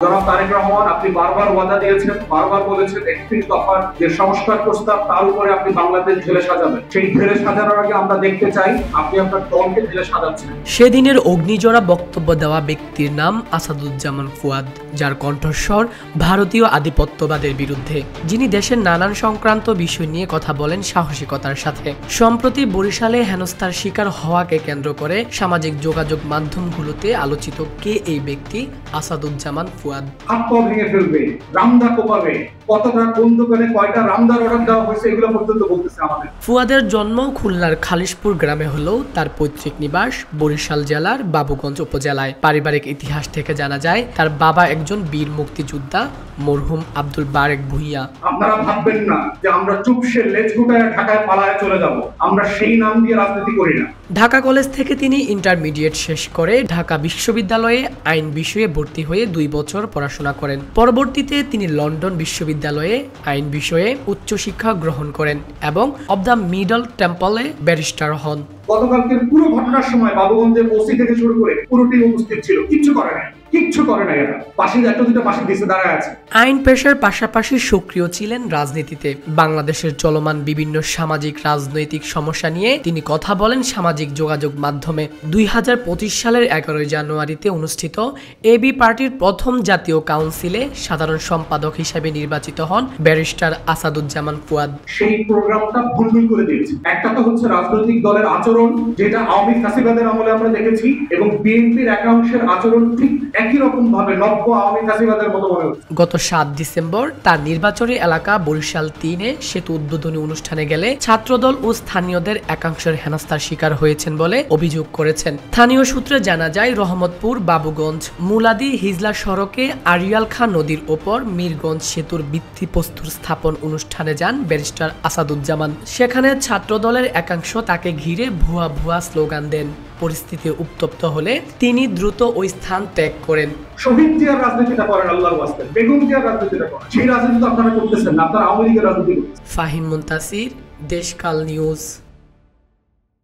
জনাব তারেক রহমান, আপনি বারবার ওয়াদা দিয়েছেন, বারবার বলেছেন ৩১ দফার যে সংস্কার প্রস্তাব তার উপরে আপনি বাংলাদেশ ঢেলে সাজাবেন। সেই ঢেলে সাজানোর আগে আমরা দেখতে চাই আপনি আপনার দলকে ঢেলে সাজাচ্ছেন। সেদিনের অগ্নিজোড়া বক্তব্য দেওয়া ব্যক্তির নাম আসাদুজ্জামান ফুয়াদ, যার কণ্ঠস্বর ভারতীয় আধিপত্যবাদের বিরুদ্ধে, যিনি দেশের নানান সংক্রান্ত বিষয় নিয়ে কথা বলেন সাহসিকতার সাথে। সম্প্রতি বরিশালে হেনস্থার শিকার হওয়াকে কেন্দ্র করে সামাজিক যোগাযোগ মাধ্যমগুলোতে আলোচিত কে এই ব্যক্তি আসাদুজ্জামান ফুয়াদ। হাত পা ভেঙে ফেলবে, রামদা কোপাবে, কতটা কোন দোকানে কয়টা রামদার অর্ডার দেওয়া হয়েছে এগুলো পর্যন্ত বলতেছে আমাদের। ফুয়াদের জন্ম খুলনার খালিশপুর গ্রামে হলেও তার পৈতৃক নিবাস বরিশাল জেলার বাবুগঞ্জ উপজেলায়। পারিবারিক ইতিহাস থেকে জানা যায় তার বাবা একজন বীর মুক্তিযোদ্ধা মরহুম আব্দুল বারেক ভূঁইয়া। আপনারা ভাববেন না যে আমরা চুপসে লেজ গুটায় ঢাকায় পালায় চলে যাব, আমরা সেই নাম দিয়ে রাজনীতি করি না। ঢাকা কলেজ থেকে তিনি ইন্টারমিডিয়েট শেষ করে ঢাকা বিশ্ববিদ্যালয়ে আইন বিষয়ে ভর্তি হয়ে 2 বছর পড়াশোনা করেন। পরবর্তীতে তিনি লন্ডন বিশ্ববিদ্যালয়ে আইন বিষয়ে উচ্চশিক্ষা গ্রহণ করেন এবং অব দ্য মিডল টেম্পলে ব্যারিস্টার হন। গতকালকের পুরো ঘটনার সময় বাবুগঞ্জের ওসি থেকে শুরু করে পুরো টিম উপস্থিত ছিল, কিচ্ছু করে নাই, কিচ্ছু করে নাই। এরা পাশে একটা দুটো পাশে দিছে দাঁড়ায় আছে। আইন পেশার পাশাপাশি সক্রিয় ছিলেন রাজনীতিতে। বাংলাদেশের চলমান বিভিন্ন সামাজিক রাজনৈতিক সমস্যা নিয়ে তিনি কথা বলেন সামাজিক যোগাযোগ মাধ্যমে। 2025 সালের 11 জানুয়ারিতে অনুষ্ঠিত এবি পার্টির প্রথম জাতীয় কাউন্সিলে সাধারণ সম্পাদক হিসেবে নির্বাচিত হন ব্যারিস্টার আসাদুজ্জামান ফুয়াদ। সেই প্রোগ্রামটা ভুলভুল করে দিয়েছে। একটা তো হচ্ছে রাজনৈতিক দলের আচরণ, যেটা আওয়ামী ফ্যাসিবাদের আমলে আমরা দেখেছি, এবং বিএনপির একাংশের আচরণ ঠিক একই রকম ভাবে নব্য আওয়ামী ফ্যাসিবাদের মতো মনে হচ্ছে। গত 7 ডিসেম্বর তার নির্বাচনী এলাকা বরিশাল 3-এ সেতু উদ্বোধনী অনুষ্ঠানে গেলে ছাত্রদল ও স্থানীয়দের একাংশের হেনস্থার শিকার হয়েছেন বলে অভিযোগ করেছেন। স্থানীয় সূত্রে জানা যায় রহমতপুর বাবুগঞ্জ মুলাদি হিজলা সড়কে আরিয়াল খাঁ নদীর ওপর মীরগঞ্জ সেতুর ভিত্তিপ্রস্তর স্থাপন অনুষ্ঠানে যান ব্যারিস্টার আসাদুজ্জামান। সেখানে ছাত্রদলের একাংশ তাকে ঘিরে ভুয়া ভুয়া স্লোগান দেন। পরিস্থিতি উত্তপ্ত হলে তিনি দ্রুত ওই স্থান ত্যাগ করেন। শহীদ জিয়ার রাজনীতিটা করেন আল্লাহর ওয়াস্তে, বেগম জিয়ার রাজনীতিটা করেন। সেই রাজনীতি তো আপনারা করতেছেন না, আপনারা আওয়ামী লীগের রাজনীতি করতেছেন। ফাহিম মুনতাসির, দেশকাল নিউজ।